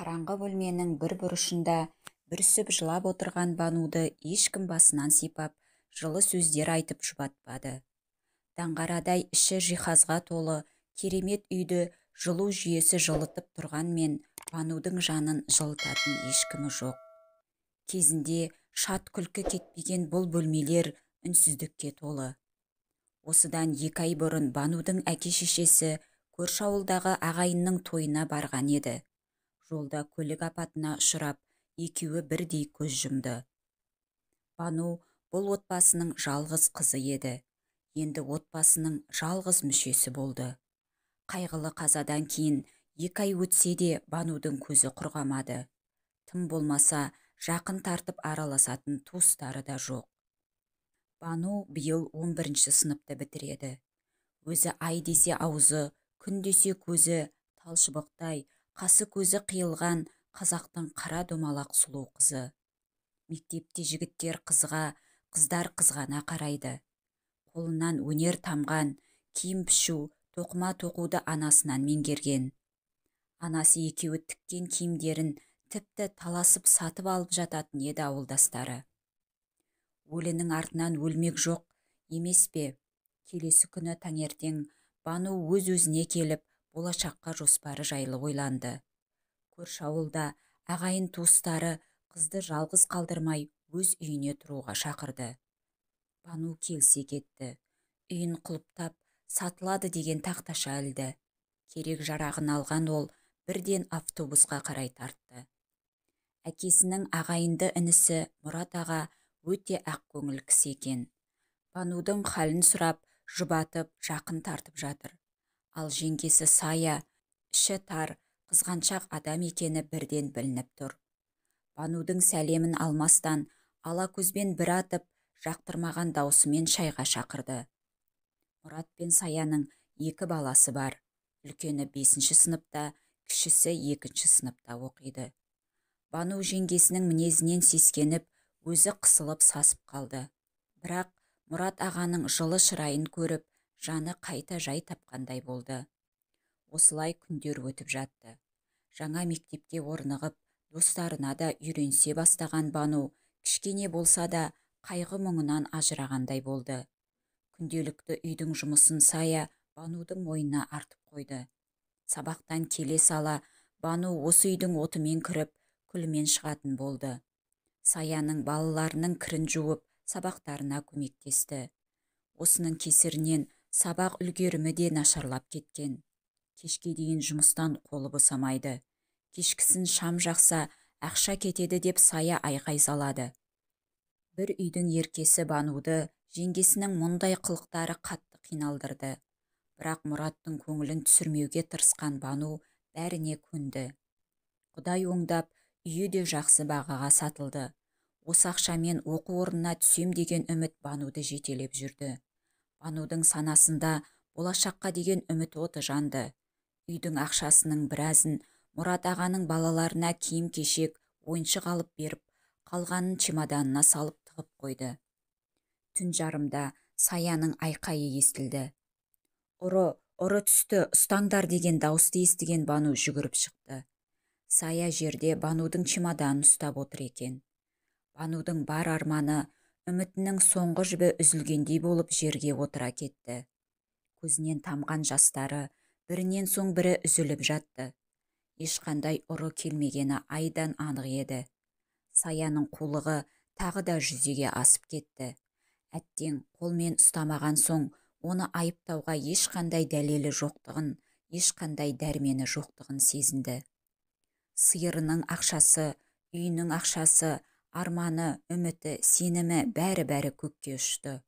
Қараңғы бөлменің бір бұрышында бүрісіп жылап отырған Бануды ешкім басынан сипап, жылы сөздер айтып жұбатпады. Даңғарадай іші жиһазға толы керемет үйді жылу жүйесі жылытып тұрғанмен Банудың жанын жылытатын ешкімі жоқ. Кезінде шат күлкі кетпеген бұл бөлмелер үнсіздікке толы. Осыдан 2 ай бұрын Банудың әке-шешесі көрші ауылдағы ағайынның тойына барған еді. Жолда көлік апатына ұшырап, екеуі бірдей көз жұмды. Бану бұл отбасының жалғыз қызы еді. Енді отбасының жалғыз мүшесі болды. Қайғылы қазадан кейін 2 ай өтсе де Банудың көзі құрғамады. Тым болмаса жақын тартып араласатын туыстары да жоқ. Бану биыл 11-ші сыныпты бітіреді. Өзі ай десе аузы, күн десе көзі, талшыбықтай, қасы көзі қиылған қазақтың қара домалақ сұлу қызы. Мектепте жігіттер қызға, қыздар қызғана қарайды. Қолынан өнер тамған, киім пішу, тоқыма тоқуды анасынан меңгерген. Анасы екеуі тіккен киімдерін тіпті таласып сатып алып жататын еді ауылдастары. Өлінің артынан өлмек жоқ, емес пе? Келесі күні таңертең Бану өз-өзіне келіп, болашаққа жоспары жайлы ойланды. Көрші ауылда ағайын туыстары қызды жалғыз қалдырмай өз үйіне тұруға шақырды. Бану келсе кетті. Үйін құлыптап, сатылады деген тақташа ілді. Керек жарағын алған ол бірден автобусқа қарай тартты. Әкесінің ағайынды інісі Мұрат аға өте ақкөңіл кісі екен. Банудың халін сұрап, жұбатып, жақын тартып жатыр. Ал жеңгесі Сая, іші тар, қызғаншақ адам екені бірден білініп тұр. Банудың сәлемін алмастан, ала көзбен бір атып, жақтырмаған даусымен шайға шақырды. Мұрат пен Саяның 2 баласы бар. Үлкені 5-ші сыныпта, кішісі 2-ші сыныпта оқиды. Бану жеңгесінің мінезінен сескеніп, өзі қысылып сасып қалды. Бірақ Мұрат ағаның жылы шырайын көріп, жаны қайта жай тапқандай болды. Осылай күндер өтіп жатты. Жаңа мектепке орнығып, достарына да үйренсе бастаған Бану, кішкене болса да қайғы мұңынан ажырағандай болды. Күнделікті үйдің жұмысын Сая Банудың мойнына артып қойды. Сабақтан келе сала, Бану осы үйдің отымен кіріп, күлімен шығатын болды. Саяның балаларының кірін жуып, сабақтарына көмектесті. Осының кесірінен сабақ үлгерімі де нашарлап кеткен. Кешке дейін жұмыстан қолы босамайды. Кешкісін шам жақса, ақша кетеді деп Сая айғай салады. Бір үйдің еркесі Бануды жеңгесінің мұндай қылықтары қатты қиналдырды. Бірақ Мұраттың көңілін түсірмеуге тырысқан Бану бәріне көнді. Құдай оңдап, үйі де жақсы бағаға сатылды. Осы ақшамен оқу орнына түсем деген үміт Бануды жетелеп жүрді. Банудың санасында болашаққа деген үміт оты жанды. Үйдің ақшасының біразын Мұрат ағаның балаларына киім-кешек, ойыншық алып беріп, қалғанын чемоданына салып тығып қойды. Түн жарымда Саяның айқайы естілді. Ұры түсті, ұстаңдар деген дауысты естіген Бану жүгіріп шықты. Сая жерде Банудың чемоданын ұстап отыр екен. Банудың бар арманы, үмітінің соңғы жібі үзілгендей болып жерге отыра кетті. Көзінен тамған жастары бірінен соң бірі үзіліп жатты. Ешқандай ұры келмегені айдан анық еді. Саяның қулығы тағы да жүзеге асып кетті. Әттең қолмен ұстамаған соң, оны айыптауға ешқандай дәлелі жоқтығын, ешқандай дәрмені жоқтығын сезінді. Сиырының ақшасы, үйінің ақшасы, арманы, үміті, сенімі бәрі көкке ұшты.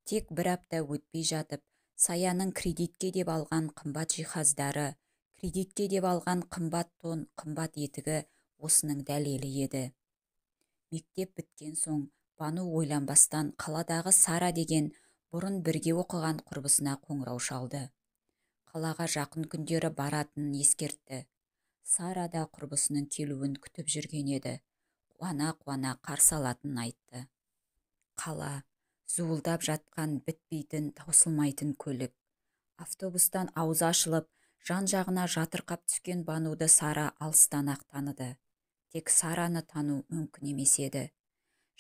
Тек 1 апта өтпей жатып, Саяның кредитке деп алған қымбат жиһаздары, кредитке деп алған қымбат тон, қымбат етігі осының дәлелі еді. Мектеп біткен соң, Бану ойланбастан қаладағы Сара деген бұрын бірге оқыған құрбысына қоңырау шалды. Қалаға жақын күндері баратынын ескертті. Сара да құрбысының келуін күтіп жүрген еді. Қуана-қуана қарсы алатынын айтты. Қала, зуылдап жатқан бітпейтін, таусылмайтын көлік. Автобустан аузы ашылып, Жан-жағына жатырқап түскен Бануды Сара алыстан-ақ таныды. Тек Сараны тану мүмкін емес еді.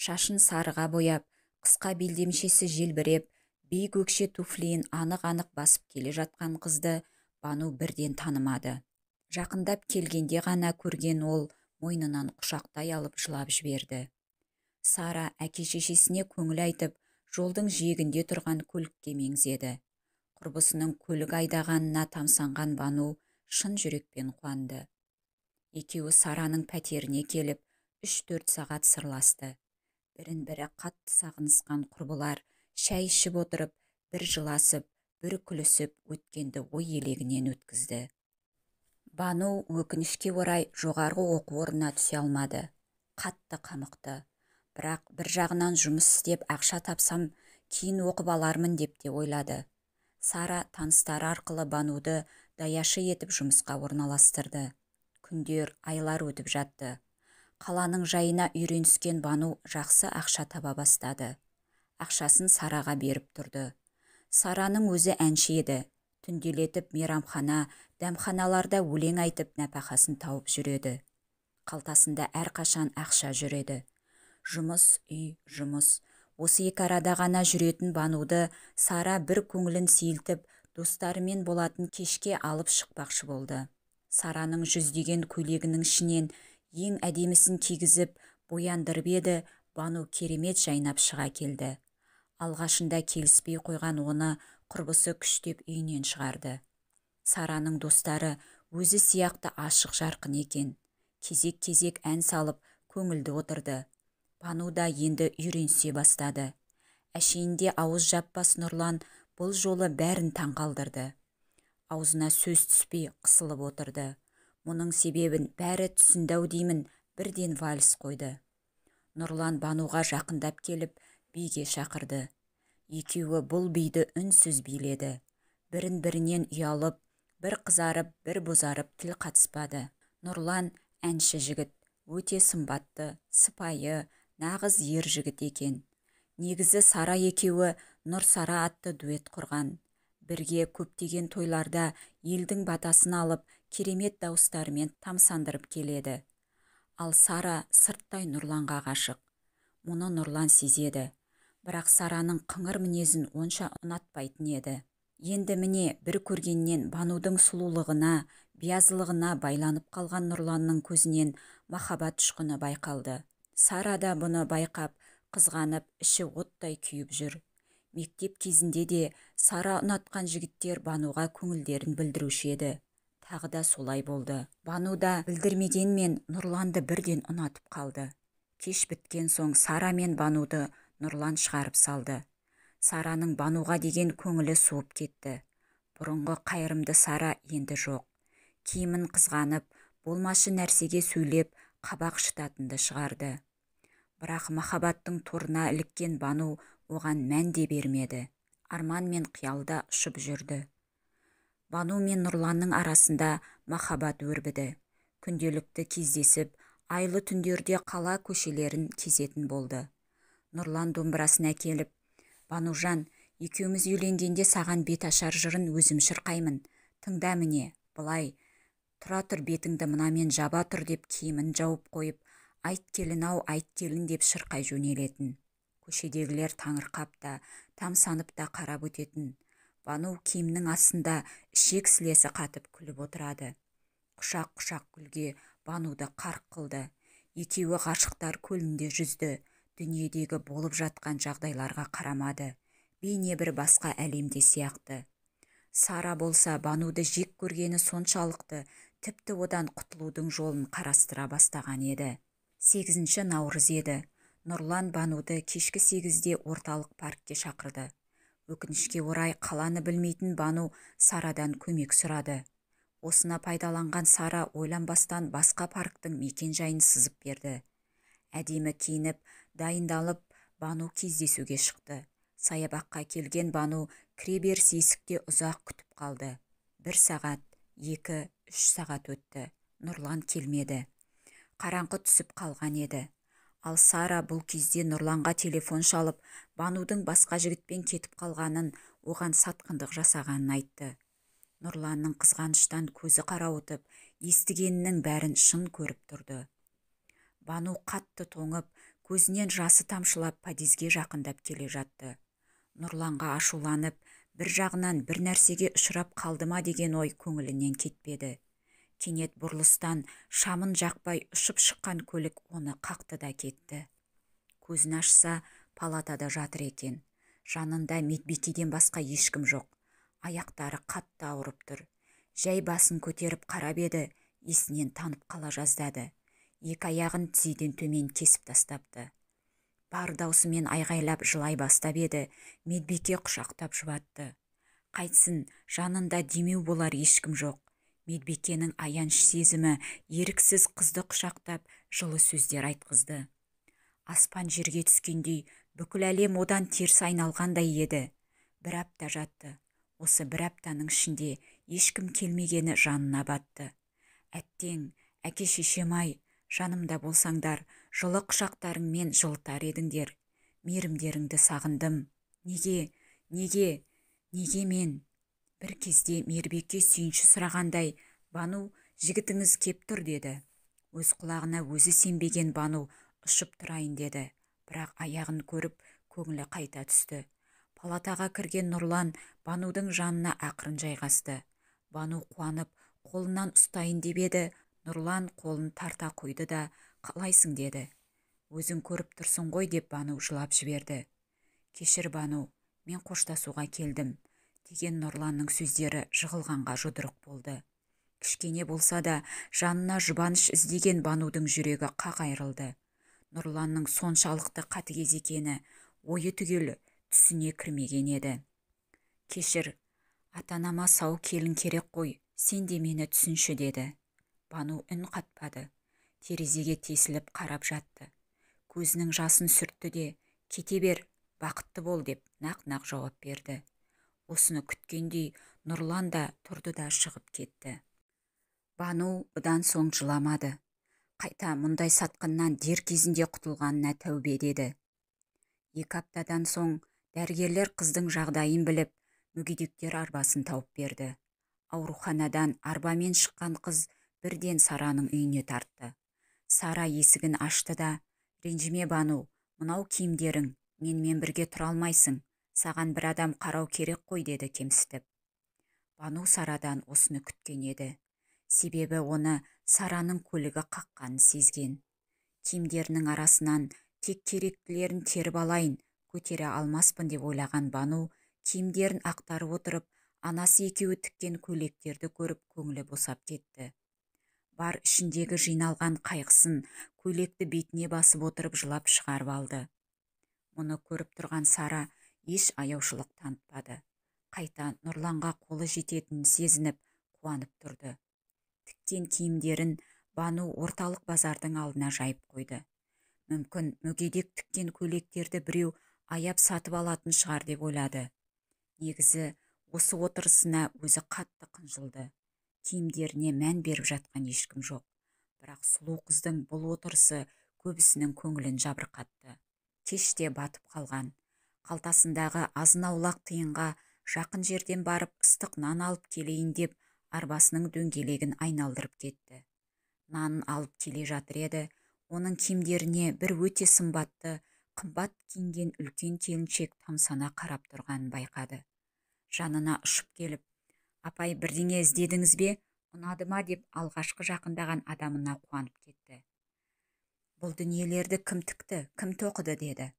Шашын сарыға бояп, қысқа белдемшесі желбіреп, биік өкше туфлиін анық-анық басып келе жатқан қызды Бану бірден танымады. Жақындап келгенде ғана көрген ол мойнынан құшақтай алып жылап жіберді. Сара әке-шешесіне көңіл айтып, жолдың жиегінде тұрған көлікке меңзеді. Құрбысының көлік айдағанына тамсанған Бану шын жүрекпен қуанды. Екеуі Сараның пәтеріне келіп, 3-4 сағат сырласты. Бірін-бірі қатты сағынысқан құрбылар шәй ішіп отырып, бір жыласып, бір күлісіп өткенді ой елегінен өткізді. Бану өкінішке орай жоғарғы оқу орнына түсе алмады. Қатты қамықты. Бірақ бір жағынан жұмыс істеп ақша тапсам, кейін оқып алармын деп те ойлады. Сара таныстары арқылы Бануды даяшы етіп жұмысқа орналастырды. Күндер, айлар өтіп жатты. Қаланың жайына үйреніскен Бану жақсы ақша таба бастады. Ақшасын Сараға беріп тұрды. Сараның өзі әнші еді. Түнделетіп мейрамхана, дәмханаларда өлең айтып нәпақасын тауып жүреді. Қалтасында әрқашан ақша жүреді. Жұмыс, үй, жұмыс. Осы екі арада ғана жүретін Бануды Сара бір көңілін сейілтіп, достарымен болатын кешке алып шықпақшы болды. Сараның жүздеген көйлегінің ішінен ең әдемісін кигізіп, бояндырып еді, Бану керемет жайнап шыға келді. Алғашында келіспей қойған оны құрбысы күштеп үйінен шығарды. Сараның достары өзі сияқты ашық жарқын екен. Кезек-кезек ән салып, көңілді отырды. Бану да енді үйренсе бастады. Әшейінде ауыз жаппас Нұрлан бұл жолы бәрін таңғалдырды. Аузына сөз түспей қысылып отырды. Мұның себебін бәрі түсінді-ау деймін, бірден вальс қойды. Нұрлан Бануға жақындап келіп, биге шақырды. Екеуі бұл биді үнсіз биледі. Бірін-бірінен ұялып, бір қызарып, бір бозарып тіл қатыспады. Нұрлан әнші жігіт, өте сымбатты, сыпайы, нағыз ер жігіт екен. Негізі Сара екеуі Нұр-Сара атты дуэт құрған. Бірге көптеген тойларда елдің батасын алып, керемет дауыстарымен тамсандырып келеді. Ал Сара сырттай Нұрланға ғашық. Мұны Нұрлан сезеді. Бірақ Сараның қыңыр мінезін онша ұнатпайтын еді. Енді міне бір көргеннен Банудың сұлулығына, биязылығына байланып қалған Нұрланның көзінен махаббат ұшқыны байқалды. Сара да бұны байқап, қызғанып, іші оттай күйіп жүр. Мектеп кезінде де Сара ұнатқан жігіттер Бануға көңілдерін білдіруші еді. Тағы да солай болды. Бану да білдірмегенмен Нұрланды бірден ұнатып қалды. Кеш біткен соң Сара мен Бануды Нұрлан шығарып салды. Сараның Бануға деген көңілі суып кетті. Бұрынғы қайырымды Сара енді жоқ. Киімін қызғанып, болмашы нәрсеге сөйлеп, қабақ шытатынды шығарды. Бірақ махаббаттың торына іліккен Бану оған мән де бермеді. Арман мен қиялда ұшып жүрді. Бану мен Нұрланның арасында махаббат өрбіді. Күнделікті кездесіп, айлы түндерде қала көшелерін кезетін болды. Нұрлан домбырасын әкеліп, «Банужан, екеуміз үйленгенде саған бет ашар жырын өзім шырқаймын. Тыңда міне, былай, тұра тұр бетіңді мынамен жаба тұр» деп киімін жауып қойып, «Айт келін-ау, айт келін» деп шырқай жөнелетін. Көшедегілер таңырқап та, тамсанып та қарап өтетін. Бану киімнің астында ішек сілесі қатып күліп отырады. Құшақ-құшақ күлге Бануды қарқ қылды. Екеуі ғашықтар көлінде жүзді. Дүниедегі болып жатқан жағдайларға қарамады. Бейне бір басқа әлемде сияқты. Сара болса Бануды жек көргені соншалықты, тіпті одан құтылудың жолын қарастыра бастаған еді. 8 наурыз еді. Нұрлан Бануды кешкі 8-де орталық паркке шақырды. Өкінішке орай қаланы білмейтін Бану Сарадан көмек сұрады. Осына пайдаланған Сара ойланбастан басқа парктың мекен жайын сызып берді. Әдемі киініп, дайындалып, Бану кездесуге шықты. Саябаққа келген Бану кіреберіс есікте ұзақ күтіп қалды. 1 сағат, 2, 3 сағат өтті. Нұрлан келмеді. Қараңғы түсіп қалған еді. Ал Сара бұл кезде Нұрланға телефон шалып, Банудың басқа жігітпен кетіп қалғанын, оған сатқындық жасағанын айтты. Нұрланның қызғаныштан көзі қарауытып, естігенінің бәрін шын көріп тұрды. Бану қатты тоңып, көзінен жасы тамшылап подъезге жақындап келе жатты. Нұрланға ашуланып, бір жағынан бір нәрсеге ұшырап қалды ма деген ой көңілінен кетпеді. Кенет бұрылыстан шамын жақпай ұшып шыққан көлік оны қақты да кетті. Көзін ашса, палатада жатыр екен. Жанында медбикеден басқа ешкім жоқ. Аяқтары қатты ауырып тұр. Жай басын көтеріп қарап еді, есінен танып қала жаздады. Екі аяғын тізеден төмен кесіп тастапты. Бар даусымен айғайлап жылай бастап еді, медбике құшақтап жұбатты. Қайтсын, жанында демеу болар ешкім жоқ. Медбикенің аяныш сезімі еріксіз қызды құшақтап жылы сөздер айтқызды. Аспан жерге түскендей, бүкіл әлем одан теріс айналғандай еді. Бір апта жатты. Осы бір аптаның ішінде ешкім келмегені жанына батты. Әттең, әке-шешем-ай, жанымда болсаңдар, жылы құшақтарыңмен жылытар едіңдер. Мейірімдеріңді сағындым. Неге мен? Бір кезде мейірбике сүйінші сұрағандай, Бану, жігітіңіз кеп тұр деді. Өз құлағына өзі сенбеген Бану ұшып тұрайын деді. Бірақ аяғын көріп, көңілі қайта түсті. Палатаға кірген Нұрлан Банудың жанына ақырын жайғасты. Бану қуанып, қолынан ұстайын деп еді, Нұрлан қолын тарта қойды да, қалайсың деді. Өзің көріп тұрсың ғой деп Бану жылап жіберді. Кешір Бану, мен қоштасуға келдім, деген Нұрланның сөздері жығылғанға жұдырық болды. Кішкене болса да жанына жұбаныш іздеген Банудың жүрегі қақ айрылды. Нұрланның соншалықты қатыгез екені ойы түгел түсіне кірмеген еді. Кешір, ата-анама сау келін керек қой, сен де мені түсінші деді. Бану үн қатпады. Терезеге тесіліп қарап жатты. Көзінің жасын сүртті де, кете бер, бақытты бол деп нақ-нақ жауап берді. Осыны күткендей Нұрлан да тұрды да шығып кетті. Бану бұдан соң жыламады. Қайта мұндай сатқыннан дер кезінде құтылғанына тәубе деді. 2 аптадан соң дәрігерлер қыздың жағдайын біліп, мүгедектер арбасын тауып берді. Ауруханадан арбамен шыққан қыз бірден Сараның үйіне тартты. Сара есігін ашты да, ренжіме Бану, мынау киімдерің, менімен бірге тұра алмайсың, саған бір адам қарау керек қой деді кемсітіп. Бану Сарадан осыны күткен еді. Себебі оны Сараның көлігі қаққанын сезген. Киімдерінің арасынан тек керектілерін теріп алайын, көтере алмаспын деп ойлаған Бану, киімдерін ақтарып отырып, анасы екеуі тіккен көйлектерді көріп көңілі босап кетті. Бар ішіндегі жиналған қайғысын көйлекті бетіне басып отырып жылап шығарып алды. Мұны көріп тұрған Сара еш аяушылық танытпады. Қайта Нұрланға қолы жететінін сезініп, қуанып тұрды. Тіккен киімдерін Бану орталық базардың алдына жайып қойды. Мүмкін мүгедек тіккен көйлектерді біреу аяп сатып алатын шығар деп ойлады. Негізі, осы отырысына өзі қатты қынжылды. Киімдеріне мән беріп жатқан ешкім жоқ. Бірақ сұлу қыздың бұл отырысы көбісінің көңілін жабырқатты. Кеште батып қалған. Қалтасындағы азын-аулақ тиынға жақын жерден барып ыстық нан алып келейін деп арбасының дөңгелегін айналдырып кетті. Нанын алып келе жатыр еді, оның киімдеріне бір өте сымбатты, қымбат киінген үлкен келіншек тамсана қарап тұрғанын байқады. Жанына ұшып келіп, апай бірдеңе іздедіңіз бе, ұнады ма деп алғашқы жақындаған адамына қуанып кетті. Бұл дүниелерді кім тікті, кім тоқыды деді.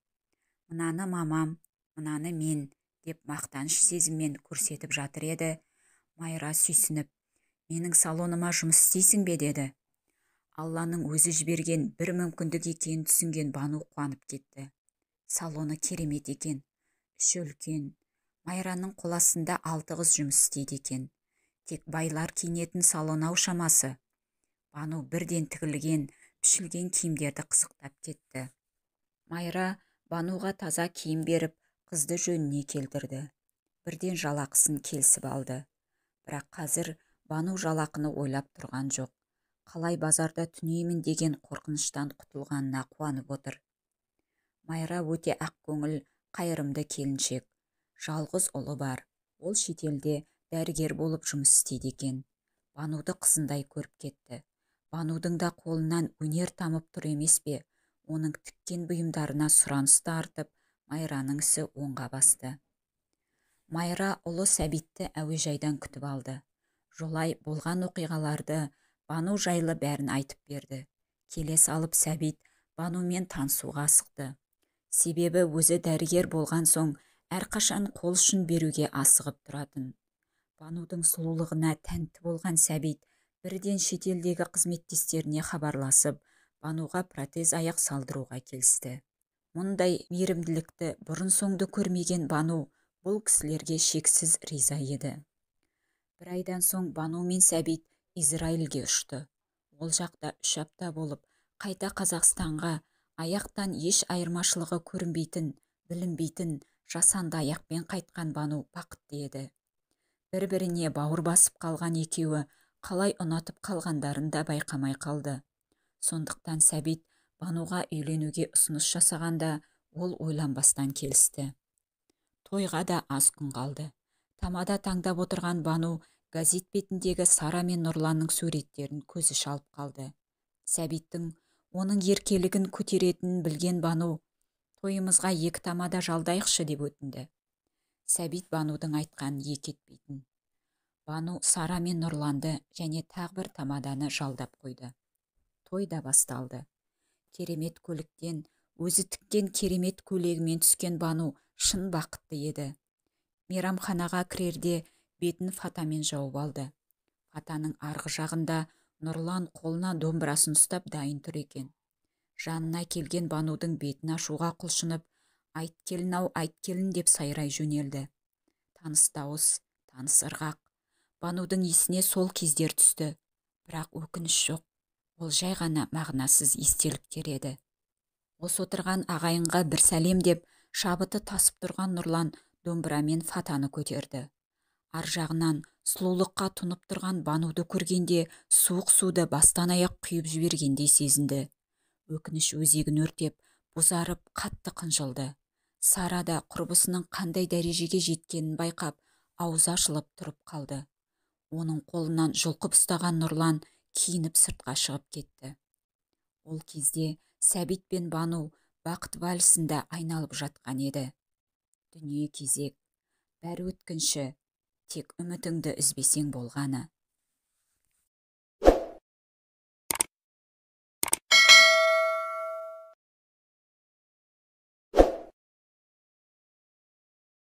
Мынаны мамам, мынаны мен деп мақтаныш сезіммен көрсетіп жатыр еді. Майра сүйсініп, менің салоныма жұмыс істейсің бе деді. Алланың өзі жіберген бір мүмкіндік екенін түсінген Бану қуанып кетті. Салоны керемет екен, іші үлкен. Майраның қоластында 6 қыз жұмыс істейді екен. Тек байлар киінетін салон ау шамасы. Бану бірден тігілген, пішілген киімдерді қызықтап кетті. Майра Бануға таза киім беріп, қызды жөніне келтірді. Бірден жалақысын келісіп алды. Бірақ қазір Бану жалақыны ойлап тұрған жоқ. Қалай базарда түнеймін деген қорқыныштан құтылғанына қуанып отыр. Майра өте ақ көңіл, қайырымды келіншек. Жалғыз ұлы бар. Ол шетелде дәрігер болып жұмыс істейді екен. Бануды қызындай көріп кетті. Банудың да қолынан өнер тамып тұр емес пе? Оның тіккен бұйымдарына сұранысты артып, Майраның ісі оңға басты. Майра ұлы Сәбитті әуежайдан күтіп алды. Жолай болған оқиғаларды Бану жайлы бәрін айтып берді. Келе салып Сәбит Банумен танысуға асықты. Себебі өзі дәрігер болған соң әрқашан қол ұшын беруге асығып тұратын. Банудың сұлулығына тәнті болған Сәбит бірден шетелдегі қызметтестеріне хабарласып, Бануға протез аяқ салдыруға келісті. Мұндай мейірімділікті бұрын соңды көрмеген Бану бұл кісілерге шексіз риза еді. Бір айдан соң Бану мен Сәбит Израильге ұшты. Ол жақта 3 апта болып, қайта Қазақстанға аяқтан еш айырмашылығы көрінбейтін, білінбейтін, жасанды аяқпен қайтқан Бану бақытты еді. Бір-біріне бауыр басып қалған екеуі қалай ұнатып қалғандарын да байқамай қалды. Сондықтан Сәбит Бануға үйленуге ұсыныс жасағанда ол ойланбастан келісті. Тойға да аз күн қалды. Тамада таңдап отырған Бану газет бетіндегі Сара мен Нұрланның суреттерін көзі шалып қалды. Сәбиттің оның еркелігін көтеретінін білген Бану, тойымызға 2 тамада жалдайықшы деп өтінді. Сәбит Банудың айтқанын екі етпейтін. Бану Сара мен Нұрланды және тағы бір тамаданы жалдап қойды. Той да басталды. Керемет көліктен, өзі тіккен керемет көйлегімен түскен Бану шын бақытты еді. Мейрамханаға кірерде бетін фатамен жауып алды. Фатаның арғы жағында Нұрлан қолына домбырасын ұстап дайын тұр екен. Жанына келген Банудың бетін ашуға құлшынып, «Айт келін-ау, айт келін» деп сайрай жөнелді. Таныс дауыс, таныс ырғақ. Банудың есіне сол кездер түсті. Бірақ өкініш жоқ. Ол жай ғана мағынасыз естеліктер еді. Осы отырған ағайынға бір сәлем деп, шабыты тасып тұрған Нұрлан домбырамен фатаны көтерді. Ар жағынан сұлулыққа тұнып тұрған Бануды көргенде суық суды бастан аяқ құйып жібергендей сезінді. Өкініш өзегін өртеп, бозарып, қатты қынжылды. Сара да құрбысының қандай дәрежеге жеткенін байқап, аузы ашылып тұрып қалды. Оның қолынан жұлқып ұстаған Нұрлан киініп сыртқа шығып кетті. Ол кезде Сәбит пен Бану бақыт вальсінде айналып жатқан еді. Дүние кезек, бәрі өткінші, тек үмітіңді үзбесең болғаны.